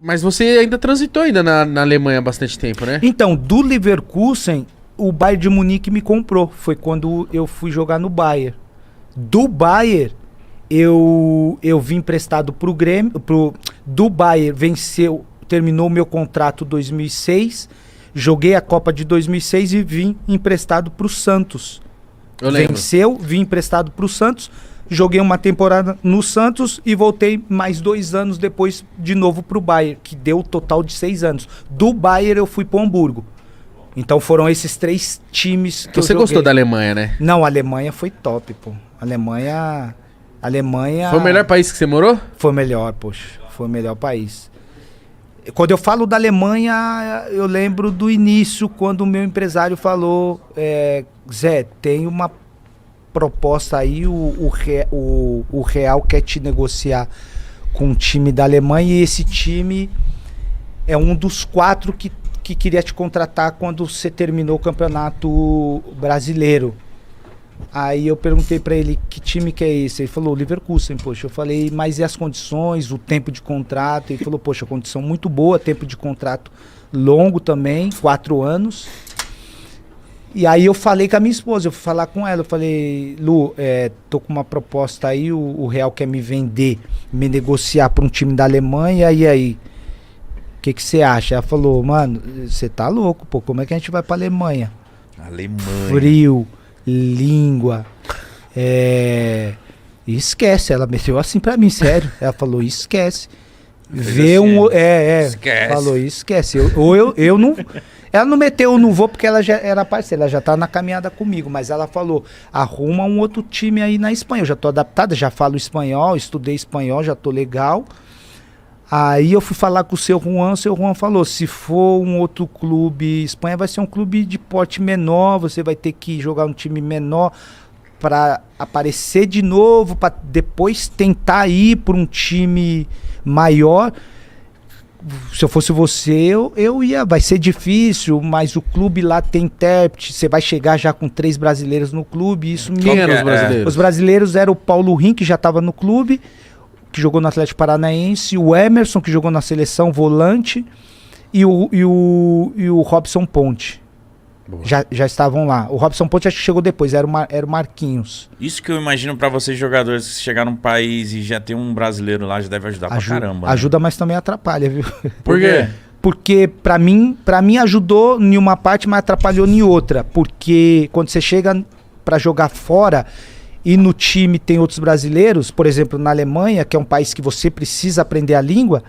Mas você ainda transitou ainda na Alemanha há bastante tempo, né? Então, do Leverkusen, o Bayern de Munique me comprou. Foi quando eu fui jogar no Bayern. Do Bayern, eu vim emprestado pro Grêmio. Do Bayern, terminou o meu contrato em 2006. Joguei a Copa de 2006 e vim emprestado pro Santos. Eu lembro. Vim emprestado pro Santos. Joguei uma temporada no Santos e voltei mais 2 anos depois de novo pro Bayern, que deu o total de 6 anos. Do Bayern eu fui pro Hamburgo. Então foram esses 3 times que Você eu gostou joguei. da Alemanha, né? Não, a Alemanha foi top, pô. Alemanha... Foi o melhor país que você morou? Foi o melhor, poxa. Foi o melhor país. Quando eu falo da Alemanha, eu lembro do início, quando o meu empresário falou, Zé, tem uma proposta aí, o Real quer te negociar com o time da Alemanha e esse time é um dos 4 que queria te contratar quando você terminou o Campeonato Brasileiro. Aí eu perguntei pra ele, que time que é esse? Ele falou, Leverkusen, poxa. Eu falei, mas e as condições, o tempo de contrato? Ele falou, poxa, condição muito boa, tempo de contrato longo também, 4 anos. E aí eu falei com a minha esposa, eu fui falar com ela, eu falei, Lu, tô com uma proposta aí, o Real quer me vender, me negociar pra um time da Alemanha, e aí? O que você acha? Ela falou, mano, você tá louco, pô, como é que a gente vai pra Alemanha? Alemanha. Frio, língua, esquece, ela meteu assim pra mim, sério, ela falou, esquece. Vê assim, esquece. Falou, esquece, eu não... Ela não meteu, eu não vou, porque ela já era parceira, ela já tá na caminhada comigo, mas ela falou, arruma um outro time aí na Espanha, eu já tô adaptada, já falo espanhol, estudei espanhol, já tô legal. Aí eu fui falar com o seu Juan falou, se for um outro clube, Espanha vai ser um clube de porte menor, você vai ter que jogar um time menor para aparecer de novo, para depois tentar ir para um time maior. Se eu fosse você, eu ia, vai ser difícil, mas o clube lá tem intérprete, você vai chegar já com 3 brasileiros no clube, isso me... Quem eram os brasileiros? Os brasileiros eram o Paulo Rim, que já estava no clube, que jogou no Atlético Paranaense, o Emerson, que jogou na seleção, volante, e o Robson Ponte. Já estavam lá. O Robson Ponte acho que chegou depois, era o Marquinhos. Isso que eu imagino pra vocês jogadores, se chegar num país e já tem um brasileiro lá, já deve ajudar pra caramba. Ajuda, mas também atrapalha, viu? Por quê? Porque pra mim ajudou em uma parte, mas atrapalhou em outra. Porque quando você chega pra jogar fora e no time tem outros brasileiros, por exemplo, na Alemanha, que é um país que você precisa aprender a língua,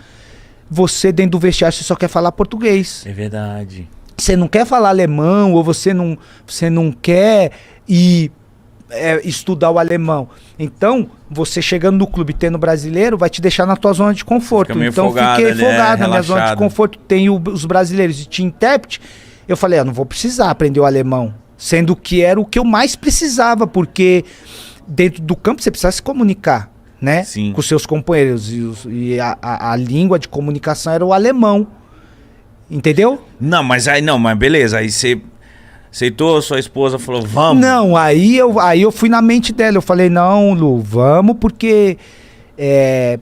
você dentro do vestiário você só quer falar português. É verdade. Você não quer falar alemão ou você não quer ir estudar o alemão. Então, você chegando no clube tendo brasileiro, vai te deixar na tua zona de conforto. Então, fiquei folgado na minha zona de conforto. Tem os brasileiros e tinha intérprete. Eu falei, não vou precisar aprender o alemão. Sendo que era o que eu mais precisava, porque dentro do campo você precisa se comunicar, né? Sim. Com seus companheiros. E a língua de comunicação era o alemão. Entendeu? Não, mas beleza. Aí você aceitou, sua esposa falou, vamos. Não, aí eu fui na mente dela. Eu falei, não, Lu, vamos, porque,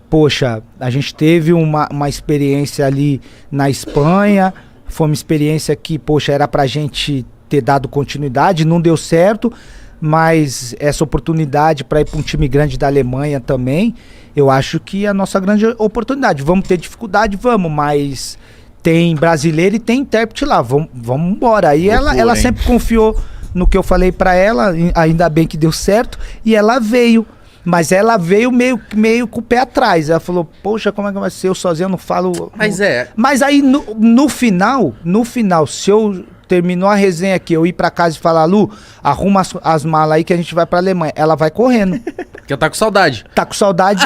poxa, a gente teve uma experiência ali na Espanha. Foi uma experiência que, poxa, era pra gente ter dado continuidade, não deu certo. Mas essa oportunidade para ir para um time grande da Alemanha também, eu acho que é a nossa grande oportunidade. Vamos ter dificuldade, vamos, mas... Tem brasileiro e tem intérprete lá, vamos embora. Aí ela sempre confiou no que eu falei pra ela, ainda bem que deu certo, e ela veio. Mas ela veio meio com o pé atrás. Ela falou, poxa, como é que vai ser? Eu sozinho não falo... Mas aí no final, se eu terminou a resenha aqui, eu ir pra casa e falar, Lu, arruma as malas aí que a gente vai pra Alemanha. Ela vai correndo. Porque tá com saudade. Tá com saudade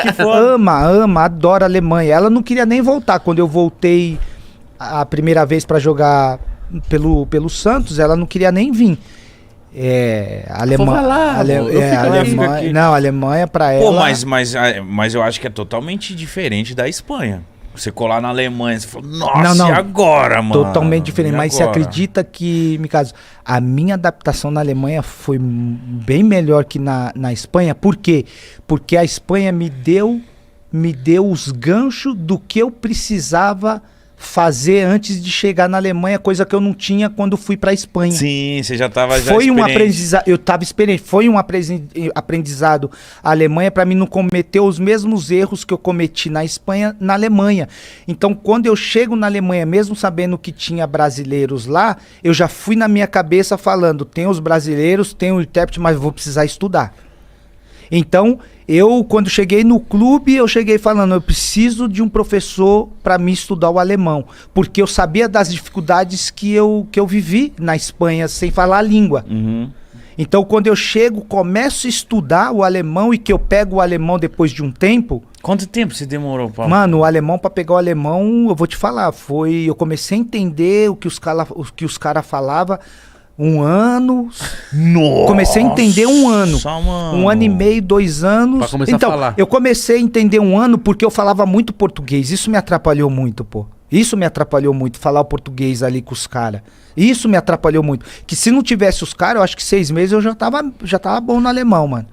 que foda. ama, adora a Alemanha. Ela não queria nem voltar. Quando eu voltei a primeira vez pra jogar pelo Santos, ela não queria nem vir. A Alemanha pra ela... Pô, mas eu acho que é totalmente diferente da Espanha. Você colar na Alemanha, você fala, nossa, e agora, mano? Totalmente diferente, mas você acredita que, no caso, a minha adaptação na Alemanha foi bem melhor que na Espanha? Por quê? Porque a Espanha me deu me deu os ganchos do que eu precisava fazer antes de chegar na Alemanha, coisa que eu não tinha quando fui para a Espanha. Sim, você já estava Foi um aprendizado, eu estava experiente, foi um aprendizado a Alemanha para mim não cometer os mesmos erros que eu cometi na Espanha, na Alemanha. Então, quando eu chego na Alemanha, mesmo sabendo que tinha brasileiros lá, eu já fui na minha cabeça falando, tem os brasileiros, tem o intérprete, mas vou precisar estudar. Então, quando cheguei no clube, eu cheguei falando, eu preciso de um professor para me estudar o alemão, porque eu sabia das dificuldades que eu vivi na Espanha sem falar a língua. Uhum. Então, quando eu chego, começo a estudar o alemão e que eu pego o alemão depois de um tempo... Quanto tempo você demorou, Paulo? Mano, o alemão, para pegar o alemão, eu vou te falar, eu comecei a entender o que os caras falavam. 1 ano. Nossa, comecei a entender 1 ano. Mano. 1 ano e meio, 2 anos. Pra começar a falar. Eu comecei a entender 1 ano porque eu falava muito português. Isso me atrapalhou muito, pô. Isso me atrapalhou muito, falar o português ali com os caras. Isso me atrapalhou muito. Que se não tivesse os caras, eu acho que 6 meses eu já tava bom no alemão, mano.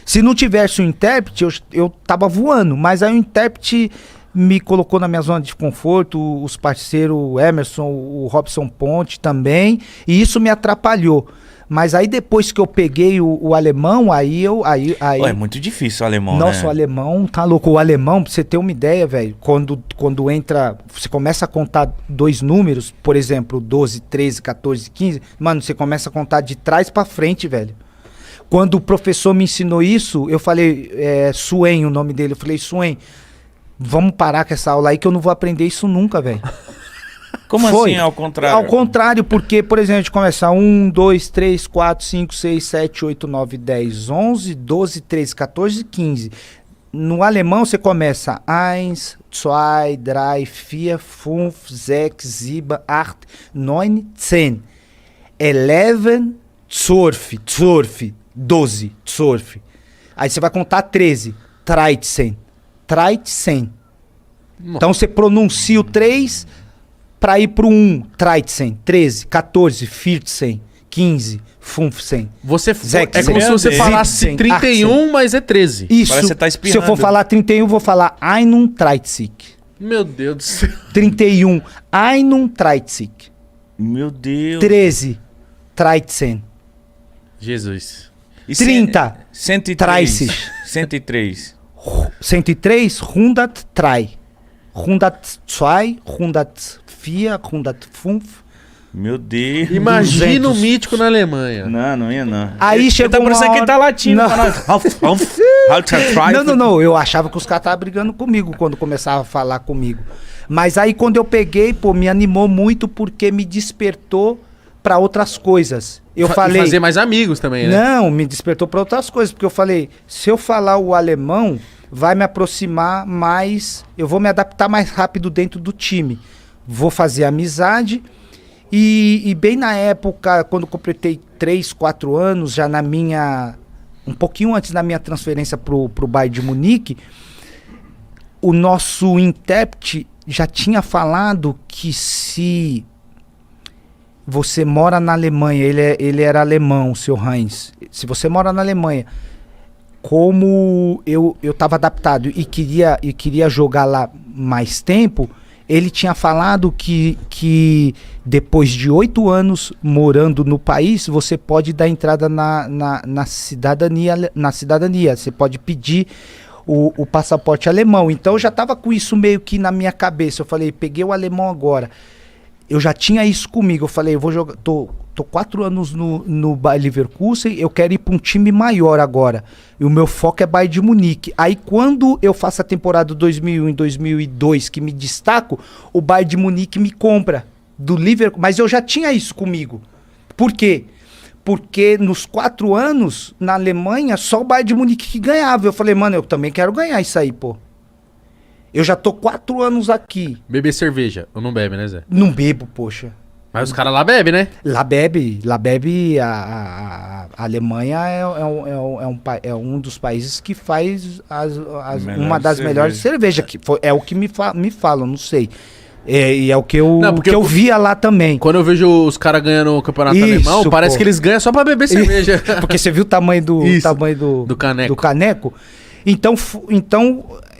Se não tivesse o intérprete, eu tava voando. Mas aí o intérprete me colocou na minha zona de conforto, os parceiros, o Emerson, o Robson Ponte também, e isso me atrapalhou. Mas aí depois que eu peguei o alemão, aí... Ué, é muito difícil o alemão, Nossa, né? o alemão tá louco. O alemão, pra você ter uma ideia, velho, quando entra, você começa a contar 2 números, por exemplo, 12, 13, 14, 15, mano, você começa a contar de trás pra frente, velho. Quando o professor me ensinou isso, eu falei, Suen, o nome dele, eu falei, Suen, vamos parar com essa aula aí que eu não vou aprender isso nunca, velho. Como assim, ao contrário? Ao contrário, porque, por exemplo, a gente começa 1, 2, 3, 4, 5, 6, 7, 8, 9, 10, 11, 12, 13, 14, 15. No alemão você começa 1, 2, 3, 4, 5, 6, 7, 8, 9, 10. 11, 12, 12, 12. Aí você vai contar 13. 13. 13. Então você pronuncia o 3 para ir pro 1. 13, 13, 14, 14, 15, 15. É como se você falasse 31, mas é 13. Isso. Parece que você tá Se eu for espirrando. falar 31, eu vou falar 31. Meu Deus do céu. 31. 31. Meu Deus. 13. 13. Jesus. E 30. 103. 103. 103, 103. 102, 104, 105. Meu Deus. Imagina o 200. mítico na Alemanha. Não ia não. Aí chegou Tá parecendo uma que hora- tá latindo. Não. Não. Não. Eu achava que os caras estavam brigando comigo quando começava a falar comigo. Mas aí quando eu peguei, pô, me animou muito porque me despertou para outras coisas. Eu falei... fazer mais amigos também, né? Não, me despertou para outras coisas. Porque eu falei, se eu falar o alemão, vai me aproximar mais... Eu vou me adaptar mais rápido dentro do time. Vou fazer amizade... E bem na época, quando completei 3, 4 anos, já na minha... Um pouquinho antes da minha transferência pro Bayern de Munique, o nosso intérprete já tinha falado que se você mora na Alemanha, ele era alemão, o seu Heinz, se você mora na Alemanha, como eu estava adaptado e queria jogar lá mais tempo... Ele tinha falado que depois de 8 anos morando no país, você pode dar entrada na cidadania. Você pode pedir o passaporte alemão. Então eu já estava com isso meio que na minha cabeça. Eu falei, peguei o alemão agora. Eu já tinha isso comigo. Eu falei, eu vou jogar. Tô 4 anos no Bayer Leverkusen, eu quero ir para um time maior agora. E o meu foco é Bayern de Munique. Aí quando eu faço a temporada 2001 e 2002, que me destaco, o Bayern de Munique me compra do Leverkusen. Mas eu já tinha isso comigo. Por quê? Porque nos 4 anos, na Alemanha, só o Bayern de Munique que ganhava. Eu falei, mano, eu também quero ganhar isso aí, pô. Eu já tô 4 anos aqui. Beber cerveja. Eu não bebe, né, Zé? Não bebo, poxa. Mas os caras lá bebem, né? Lá bebe a Alemanha é um dos países que faz uma das melhores cervejas. É o que me falam, não sei. E é o que eu, Não, que eu via lá também. Quando eu vejo os caras ganhando o campeonato Isso, alemão, parece pô. que eles ganham só pra beber cerveja. Porque você viu o tamanho Isso, do do caneco. caneco? Então,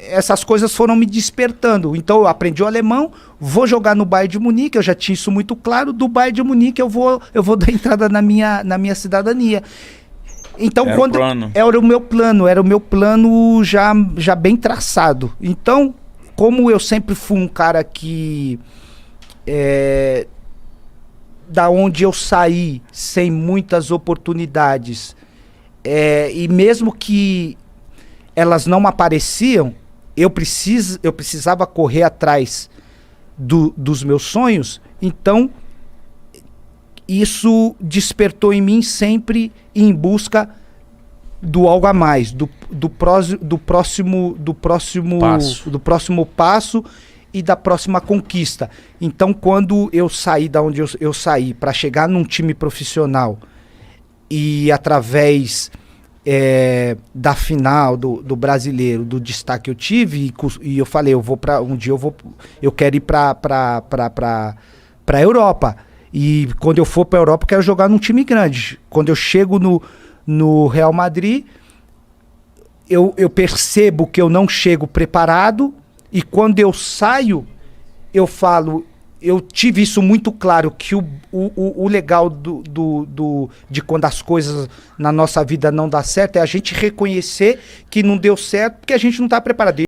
essas coisas foram me despertando. Então, eu aprendi o alemão, vou jogar no Bayern de Munique, eu já tinha isso muito claro. Do Bayern de Munique, eu vou dar entrada na minha cidadania. Então, era o meu plano já bem traçado. Então, como eu sempre fui um cara que... da onde eu saí sem muitas oportunidades, e mesmo que elas não apareciam, eu precisava correr atrás dos meus sonhos. Então isso despertou em mim sempre em busca do algo a mais, do próximo passo e da próxima conquista. Então, quando eu saí da onde eu saí para chegar num time profissional e através da final do brasileiro, do destaque que eu tive, e eu falei, eu quero ir para a Europa. E quando eu for para a Europa, eu quero jogar num time grande. Quando eu chego no Real Madrid, eu percebo que eu não chego preparado. E quando eu saio, eu falo, eu tive isso muito claro, que o legal de quando as coisas na nossa vida não dá certo é a gente reconhecer que não deu certo porque a gente não está preparado.